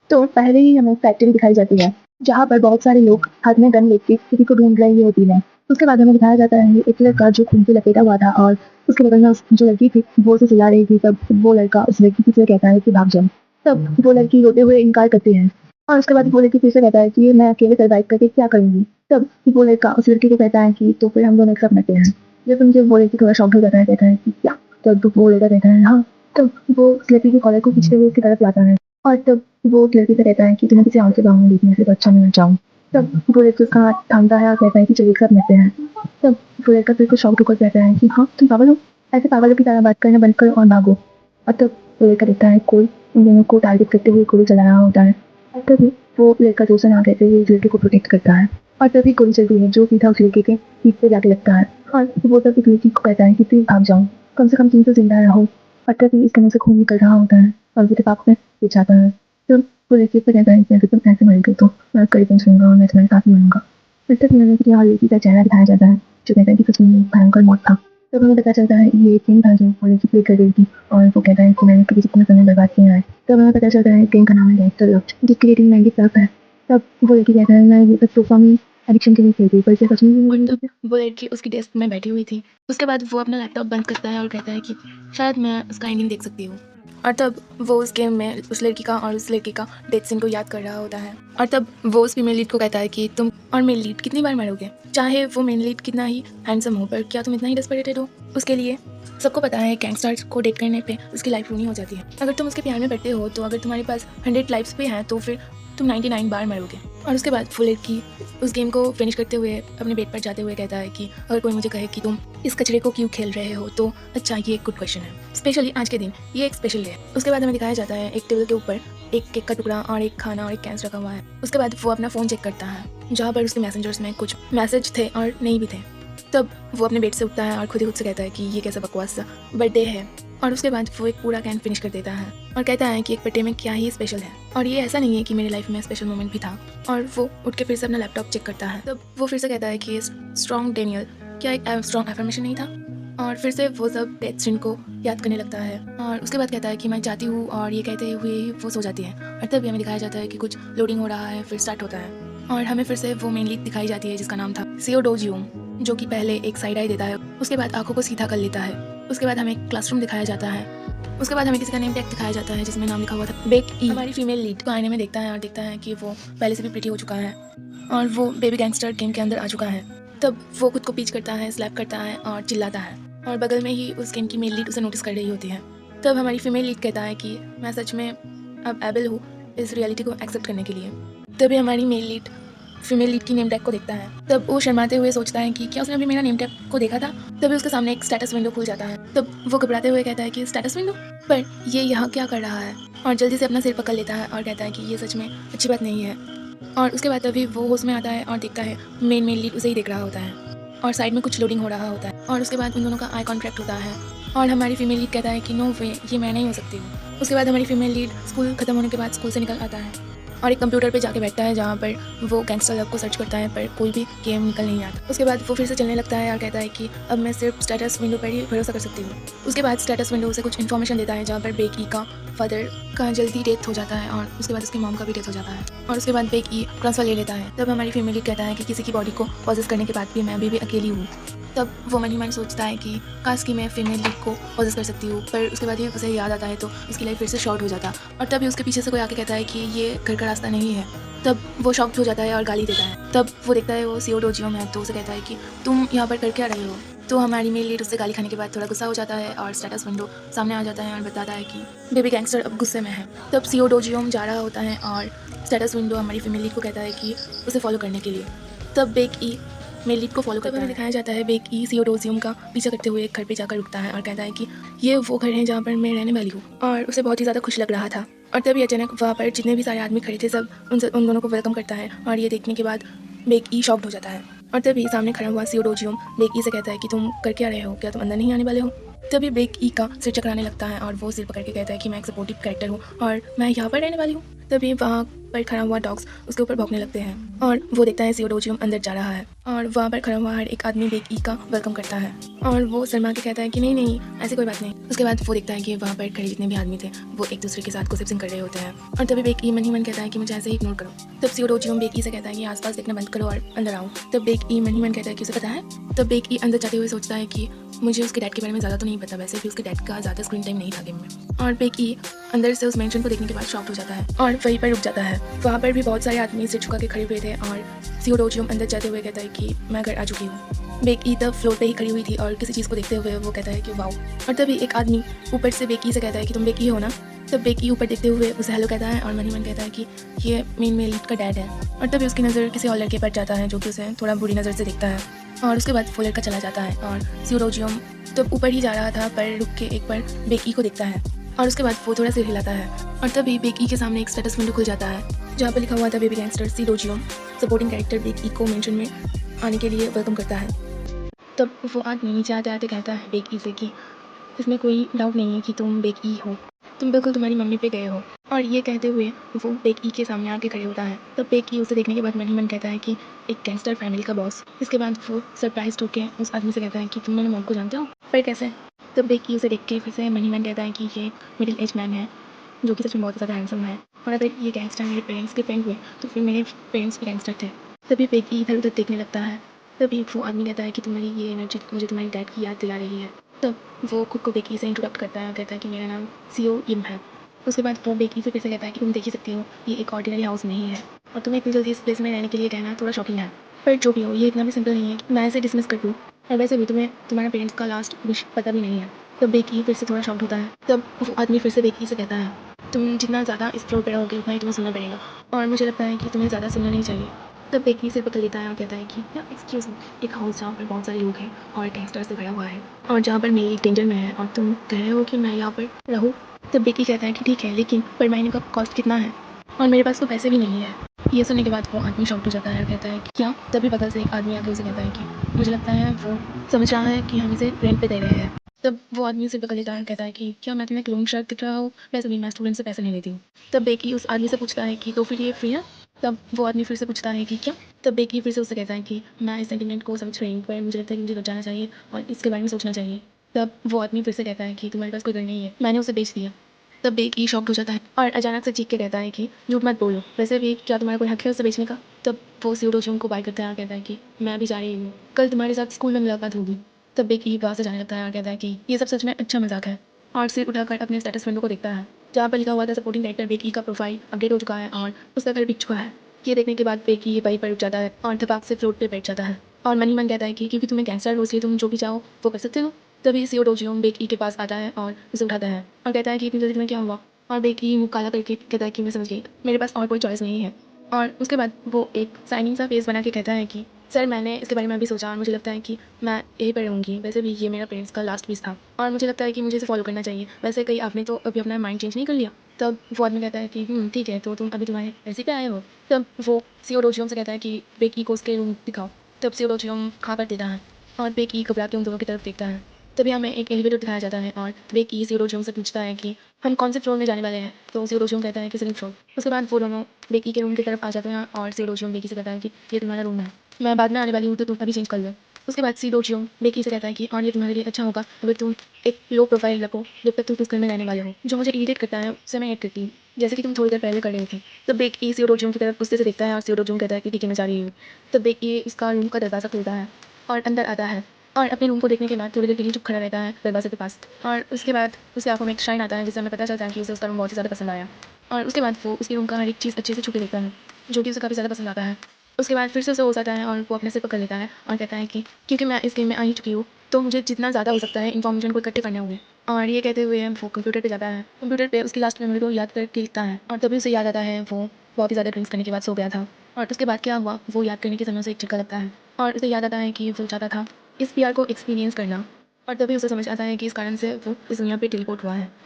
तो पहले ही हमें फैक्ट्री दिखाई जाती है, जहाँ पर बहुत सारे लोग हाथ में गन लेके किसी को ढूंढ रहे होती है। उसके बाद हमें दिखाया जाता है एक लड़का जो खून से लपेटा हुआ था और उसके बगल में जो लड़की थी वो उसे चिल्ला रही थी। तब वो लड़का उस लड़की से कहता है कि भाग जाओ। तब वो लड़की रोते हुए इनकार करती है और उसके बाद वो लड़की फिर से कहता है कि मैं अकेले सर्वाइव करके क्या करूंगी। तब वो लड़का उस लड़की को कहता है कि तो फिर हम दोनों एक साथ मरते हैं। जब मुझे वो लड़की थोड़ा शॉक हो जाता है, कहता है कि क्या। तब वो लड़का कहता है हाँ। तब वो उस लड़की के कॉलर को खींचते हुए उसकी तरफ लाता है और तब वो उस लड़की से कहता है कि तुम्हें किसी और से बाहर देखने से तो अच्छा नहीं चाहूँ। तब वो लड़की उसका हाथ थामता है और कहता है कि चलिए सब मिलते हैं। तब वो लड़का फिर कुछ शॉक होकर कहता है कि हाँ तुम पागल हो, ऐसे पागलों की तरह बात करना बंद करो और भागो। और तब वो लड़का देखता है कोई उन दोनों को टारगेट करते हुए गोली चला रहा होता है। और तभी वो लड़का जोर ना कहते हुए उस लड़के को प्रोटेक्ट करता है और तभी गोली चलती है जो सीधा उस लड़के के पीठ पे जाके लगता है और वो तब एक लड़की को कहता है कि प्लीज भाग जाओ, कम से कम तुम तो जिंदा रहो। और तभी इसके मुंह से खून निकल रहा होता है और वो दिमाग में गिर जाता है। तो वो लड़की को कहता है कि अगर तुम ऐसे मरेंगे तो मैं करीब सुनूंगा और मैं तुम्हारे साथ ही मरूंगा। फिर तक मैंने यहाँ लड़की का चेहरा दिखाया जाता है जो कहता है कि सच में भयंकर मौत था। तब हमें पता चलता है ये एक गेम था जो वो लड़की प्ले कर रही थी और वो कहता है कि मैंने कभी जितना समय बर्बाद किया है। तब हमें पता चलता है गेम का नाम है गैंगस्टर लॉफ्ट जिसकी रेटिंग 90+ है। तब वो लड़की कहता है मैं ये सोफा में एडिक्शन के लिए खेल रही पर इसे सच में और तब वो लड़की उसकी डेस्क में बैठी हुई थी। उसके बाद वो अपना लैपटॉप बंद करता है और कहता है कि शायद मैं उसका एंडिंग देख सकती हूँ। और तब वो उस गेम में उस लड़की का और उस लड़के का डेथ सीन को याद कर रहा होता है। और तब वो उस फीमेल लीड को कहता है कि तुम और मेन लीड कितनी बार मरोगे, चाहे वो मेन लीड कितना ही हैंडसम हो, पर क्या तुम इतना ही डेस्परेटेड हो उसके लिए। सबको पता है गैंगस्टर को डेट करने पे उसकी लाइफ रूनी हो जाती है। अगर तुम उसके प्यार में पड़ते हो तो अगर तुम्हारे पास 100 लाइफ्स भी हैं तो फिर तुम 99 बार मरोगे। और उसके बाद वो लड़की उस गेम को फिनिश करते हुए अपने बेड पर जाते हुए कहता है कि अगर कोई मुझे कहे कि तुम इस कचरे को क्यों खेल रहे हो तो अच्छा ये एक गुड क्वेश्चन है, स्पेशली आज के दिन ये एक स्पेशल डे है। उसके बाद हमें दिखाया जाता है एक टेबल के ऊपर एक केक का टुकड़ा और एक खाना और एक कैंस रखा हुआ है। उसके बाद वो अपना फ़ोन चेक करता है जहाँ पर उसके मैसेंजर्स में कुछ मैसेज थे और नहीं भी थे। तब वो अपने बेड से उठता है और खुद ही खुद से कहता है कि ये कैसा बकवास बर्थडे है। और उसके बाद वो एक पूरा कैन फिनिश कर देता है और कहता है कि एक बर्थडे में क्या ही स्पेशल है और ये ऐसा नहीं है कि मेरी लाइफ में स्पेशल मोमेंट भी था। और वो उठ के फिर से अपना लैपटॉप चेक करता है। तब वो फिर से कहता है कि स्ट्रॉन्ग डेनियल क्या एक स्ट्रॉन्ग एफर्मेशन नहीं था। और फिर से वो सब डेथ सीन को याद करने लगता है और उसके बाद कहता है कि मैं जाती हूँ और ये कहते हुए ही वो सो जाती है। और तभी हमें दिखाया जाता है कि कुछ लोडिंग हो रहा है, फिर स्टार्ट होता है और हमें फिर से वो मेन लीड दिखाई जाती है जिसका नाम था सीओ डोजियोम, जो कि पहले एक साइड आई देता है, उसके बाद आंखों को सीधा कर लेता है। उसके बाद हमें एक क्लासरूम दिखाया जाता है। उसके बाद हमें किसी का नेम टैग दिखाया जाता है जिसमें नाम लिखा हुआ था बेक ई। हमारी फीमेल लीड को आईने में देखता है और देखता है कि वो पहले से भी प्रिटी हो चुका है और वो बेबी गैंगस्टर गेम के अंदर आ चुका है। तब वो खुद को पीच करता है, स्लैप करता है और चिल्लाता है और बगल में ही उस गेम की मेल लीड उसे नोटिस कर रही होती है। तब हमारी फीमेल लीड कहता है कि मैं सच में अब एबल हूँ इस रियलिटी को एक्सेप्ट करने के लिए। तभी हमारी मेल लीड फीमेल लीड की नेम टैग को देखता है। तब वो शर्माते हुए सोचता है कि क्या उसने अभी मेरा नेम टैग को देखा था। तभी उसके सामने एक स्टेटस विंडो खुल जाता है। तब वो घबराते हुए कहता है कि स्टेटस विंडो, पर ये यहाँ क्या कर रहा है। और जल्दी से अपना सिर पकड़ लेता है और कहता है कि ये सच में अच्छी बात नहीं है। और उसके बाद तभी वो होश में आता है और देखता है मेन लीड उसे ही देख रहा होता है और साइड में कुछ लोडिंग हो रहा होता है। और उसके बाद उन दोनों का आई कॉन्ट्रैक्ट होता है और हमारी फीमेल लीड कहता है कि नो वे, ये मैं नहीं हो सकती हूँ। उसके बाद हमारी फीमेल लीड स्कूल खत्म होने के बाद स्कूल से निकल आता है और एक कंप्यूटर पे जाके बैठता है जहाँ पर वो गैंगस्टर लव को सर्च करता है पर कोई भी गेम निकल नहीं आता। उसके बाद वो फिर से चलने लगता है और कहता है कि अब मैं सिर्फ स्टेटस विंडो पर ही भरोसा कर सकती हूँ। उसके बाद स्टेटस विंडो से कुछ इन्फॉर्मेशन देता है जहाँ पर बेकी का फादर का जल्दी डेथ हो जाता है और उसके बाद उसकी मॉम का भी डेथ हो जाता है और उसके बाद बेकी ट्रांसफर ले लेता है। तब हमारी फैमिली कहता है कि किसी की बॉडी को पॉजेस करने के बाद भी मैं अभी भी अकेली हूँ। तब वो मन ही मन सोचता है कि काश कि मैं फीमेल लीड को पॉजेस कर सकती हूँ, पर उसके बाद ही उसे याद आता है तो उसकी लाइफ फिर से शॉर्ट हो जाता और तभी उसके पीछे से कोई आके कहता है कि ये घर का रास्ता नहीं है। तब वो शॉक्ड हो जाता है और गाली देता है। तब वो देखता है वो सीओ डोजियो में है तो उसे कहता है कि तुम यहाँ पर कर क्या रहे हो। तो हमारी मेल लीड उससे गाली खाने के बाद थोड़ा गुस्सा हो जाता है और स्टेटस विंडो सामने आ जाता है और बताता है कि बेबी गैंगस्टर अब गुस्से में है। तब सीओ डोजियोम जा रहा होता है और स्टेटस विंडो हमारी फीमेल लीड को कहता है कि उसे फॉलो करने के लिए। तब बेक ई मेल लीड को फॉलो करता है। दिखाया जाता है बेक ई सीओ डोजियम का पीछा करते हुए एक घर पे जाकर रुकता है और कहता है कि ये वो घर है जहाँ पर मैं रहने वाली हूँ और उसे बहुत ही ज़्यादा खुश लग रहा था। और तभी अचानक वहाँ पर जितने भी सारे आदमी खड़े थे सब उन दोनों को वेलकम करता है और ये देखने के बाद बेक ई शॉक्ड हो जाता है। और तभी सामने खड़ा हुआ सीओ डोजियम बेक ई से कहता है कि तुम कर क्या रहे हो, क्या तुम अंदर नहीं आने वाले हो। तभी बेक ई का सिर चकराने लगता है और वो सिर पकड़ के कहता है कि मैं एक सपोर्टिव कैरेक्टर हूँ और मैं यहाँ पर रहने वाली हूँ। तभी वहाँ पर खड़ा हुआ डॉग्स उसके ऊपर भौंकने लगते हैं और वो देखता है सियोडोजियम अंदर जा रहा है और वहाँ पर खड़ा हुआ हर एक आदमी बेक ई का वेलकम करता है और वो शर्मा के कहता है कि नहीं नहीं ऐसी कोई बात नहीं। उसके बाद वो देखता है कि वहाँ पर खड़े जितने भी आदमी थे वो एक दूसरे के साथ गोसिपिंग कर रहे होते हैं और तभी बेक ई मन ही मन कहता है कि मुझे ऐसे ही इग्नोर करो। तब सियोडोजियम बेक ई से कहता है कि आसपास देखना बंद करो और अंदर आओ। तब बेक ई मन ही मन कहता है कि उसे पता है। तब बेक ई अंदर जाते हुए सोचता है कि मुझे उसके डैड के बारे में ज़्यादा तो नहीं पता, वैसे भी उसके डैड का ज़्यादा स्क्रीन टाइम नहीं था गेम में। और बेक ई अंदर से उस मेंशन को देखने के बाद शॉक्ड हो जाता है और वहीं पर रुक जाता है। वहाँ पर भी बहुत सारे आदमी सिर झुका के खड़े हुए थे और सियोडोजियम अंदर जाते हुए कहता है कि मैं घर आ चुकी हूँ। बेक ई तब फ्लोर पे ही खड़ी हुई थी और किसी चीज़ को देखते हुए वो कहता है कि वाओ। और तभी एक आदमी ऊपर से बेक ई से कहता है कि तुम बेक ई हो ना। तब बेक ई ऊपर देखते हुए उसे हेलो कहता है और मन ही मन कहता है कि ये मेन लीड का डैड है। और तभी उसकी नज़र किसी और लड़के पर जाता है जो कि उसे थोड़ा बुरी नज़र से देखता है और उसके बाद वो लड़का चला जाता है और सियोडोजियम तब ऊपर ही जा रहा था पर रुक के एक बार बेक ई को देखता है और उसके बाद वो थोड़ा सिर हिलाता है और तभी बेक ई के सामने एक स्टेटस विंडो खुल जाता है जहाँ पर लिखा हुआ था बेबी गैंगस्टर सियोडोजियम सपोर्टिंग कैरेक्टर बेक ई को मेंशन में आने के लिए वेलकम करता है। तब वो आदमी नीचे आते आते कहता है बेक ई से कि इसमें कोई डाउट नहीं है कि तुम बेक ई हो, तुम बिल्कुल तुम्हारी मम्मी पे गए हो। और ये कहते हुए वो बेक ई के सामने आके खड़े होता है। तब बेक ई उसे देखने के बाद मन ही मन कहता है कि एक गैंगस्टर फैमिली का बॉस। इसके बाद वो सरप्राइज होकर उस आदमी से कहता है कि तुम मेरे मॉम को जानते हो, पर कैसे। तब बेक ई उसे देख के फिर से मन ही मन कहता है कि ये मिडिल एज मैन है जो कि सच में बहुत ज़्यादा हैंडसम है और अगर ये गैंगस्टर मेरे पेरेंट्स के फ्रेंड हुए तो फिर मेरे पेरेंट्स भी गैंगस्टर थे। तभी बेक ई इधर उधर देखने लगता है। तभी वो आदमी कहता है कि तुम्हारी ये एनर्जी मुझे तुम्हारी डैड की याद दिला रही है। तब वो खुद को बेकी से इंट्रोडक्ट करता है और कहता है कि मेरा नाम सियो इम है। उसके बाद वो बेकी से फिर से कहता है कि तुम देख ही सकती हो ये एक ऑर्डिनरी हाउस नहीं है और तुम्हें इतनी जल्दी इस प्लेस में रहने के लिए कहना थोड़ा शॉकिंग है, पर जो भी हो ये इतना भी सिंपल नहीं है कि मैं इसे डिसमिस कर दूँ और वैसे भी तुम्हें तुम्हारे पेरेंट्स का लास्ट विश पता भी नहीं है। तब बेकी फिर से थोड़ा शॉक्ड होता है। तब वो आदमी फिर से बेकी से कहता है तुम जितना ज़्यादा इस फ्लोर पर रहोगे उतना ही तुम्हें सुनना पड़ेगा और मुझे लगता है कि तुम्हें ज़्यादा सुनना नहीं चाहिए। तब बेकी सिर पकड़ लेता है और कहता है कि एक्सक्यूज़ मी, एक हाउस जहाँ पर बहुत सारे लोग हैं और गैंगस्टर से भरा हुआ है और जहाँ पर मेरी डेंजर में है और तुम कह रहे हो कि मैं यहाँ पर रहूँ। तब बेकी कहता है कि ठीक है लेकिन पर महीने का कॉस्ट कितना है और मेरे पास तो पैसे भी नहीं है। ये सुनने के बाद वो आदमी शॉक्ड हो जाता है और कहता है कि क्या। तभी बगल से एक आदमी आकर उसे कहता है कि मुझे लगता है वो समझ रहा है कि हम इसे रेंट पे दे रहे हैं। तब वो आदमी उसे पकड़ लेता है और कहता है कि क्या मैं तुम्हें क्लोन शार्क दिख रहा हूँ, वैसे भी मैं स्टूडेंट से पैसे नहीं लेती हूँ। तब बेकी उस आदमी से पूछता है कि तो फिर ये फ्री है। तब वो आदमी फिर से पूछता है कि क्या। तब बेकी फिर से उससे कहता है कि मैं इस सेंटिमेंट को समझ रही हूँ पर मुझे लगता है कि मुझे बचाना चाहिए और इसके बारे में सोचना चाहिए। तब वो आदमी फिर से कहता है कि तुम्हारे पास कोई घर नहीं है, मैंने उसे बेच दिया। तब बेकी शॉक्ड हो जाता है और अचानक से चीख के कहता है कि झूठ मत बोलो, वैसे भी क्या तुम्हारा कोई हक है उसे बेचने का। तब वो सियोडोजियम को बाय करता है और कहता है कि मैं भी जा रही हूँ, कल तुम्हारे साथ स्कूल में मुलाकात होगी। तब बेकी वहाँ से जाने लगता है और कहता है कि ये सब सच में अच्छा मजाक है और सिर उठाकर अपने स्टेटस विंडो को देखता है जहाँ पर लिखा हुआ था सपोर्टिंग डायरेक्टर बेकी का प्रोफाइल अपडेट हो चुका है और उसका घर बिक चुका है। ये देखने के बाद बेकी वहीं पर रुक जाता है और धपाक से फ्लोर पे बैठ जाता है और मन ही मन कहता है कि क्योंकि तुम्हें कैंसर हो इसलिए तुम जो भी चाहो वो कर सकते हो। तभी सियोडोजियम बेकी के पास आता है और उसे उठाता है और कहता है कि इतनी जल्दी तुम्हें क्या हुआ। और बेकी मुँह काला करके कहता है कि मैं समझ गई, मेरे पास और कोई चॉइस नहीं है। और उसके बाद वो एक साइनिंग सा फेस बना के कहता है कि सर मैंने इसके बारे में अभी सोचा और मुझे लगता है कि मैं यही पर रहूँगी, वैसे भी ये मेरा पेरेंट्स का लास्ट विश था और मुझे लगता है कि मुझे इसे फॉलो करना चाहिए। वैसे कहीं आपने तो अभी अपना माइंड चेंज नहीं कर लिया। तब वो आदमी कहता है कि ठीक है तो तुम अभी तुम्हारे ऐसे पे आए हो। तब वो सियोडोजियम से कहता है कि बेकी को उसके रूम दिखाओ। तब सियोडोजियम खा कर देता है और बेकी घबरा के उन दोनों की तरफ देखता है। तभी हमें एक एलिवेटर दिखाया जाता है और बेकी सियोडोजियम से पूछता है कि हम कौन से फ्लोर में जाने वाले हैं। तो सियोडोजियम कहता है कि सेकंड फ्लोर। उसके बाद वो दोनों बेकी के रूम की तरफ आ जाते हैं और सियोडोजियम बेकी से कहता है कि ये तुम्हारा रूम है, मैं बाद में आने वाली हूँ तो तुम अभी चेंज कर लो। उसके बाद सियोडोजियम बेकी से कहता है कि और ये तुम्हारे लिए अच्छा होगा अगर तुम एक लो प्रोफाइल रखो जब तक तुम उस घर में रहने वाले हो। जो मुझे इरिटेट करता है उससे मैं ऐड करती हूँ, जैसे कि तुम थोड़ी देर पहले कर रहे थे। तब बेकी सियोडोजियम की तरफ गुस्से से देखता है और सियोडोजियम कहता है कि ठीक है मैं जा रही हूँ। तब बेकी इसका रूम का दरवाज़ा खुलता है और अंदर आता है और अपने रूम को देखने के बाद थोड़ी देर के लिए चुप खड़ा रहता है दरवाजे के पास और उसके बाद उसकी आंखों में एक शाइन आता है जिससे हमें पता चलता है कि उसे उसका रूम बहुत ही ज़्यादा पसंद आया। और उसके बाद वो उसके रूम का हर एक चीज़ अच्छे से छू के देखता है जो कि उसे काफ़ी ज़्यादा पसंद आता है। उसके बाद फिर से उसे हो जाता है और वो अपने सिर पकड़ लेता है और कहता है कि क्योंकि मैं इस गेम में आ ही चुकी हूँ तो मुझे जितना ज़्यादा हो सकता है इन्फॉर्मेशन को इकट्ठे करने होंगे। और ये कहते हुए वो कंप्यूटर पे जाता है, कंप्यूटर पे उसकी लास्ट मेमोरी को याद करके लिखता है और तभी उसे याद आता है वो बहुत ही ज़्यादा ड्रिंक्स करने के बाद सो गया था। और उसके बाद क्या हुआ वो याद करने के समय उसे एक झटका लगता है और उसे याद आता है कि वो चाहता था इस पीआर को एक्सपीरियंस करना। और तभी उसे समझ आता है कि इस कारण से वो इस दुनिया पे टेलीपोर्ट हुआ है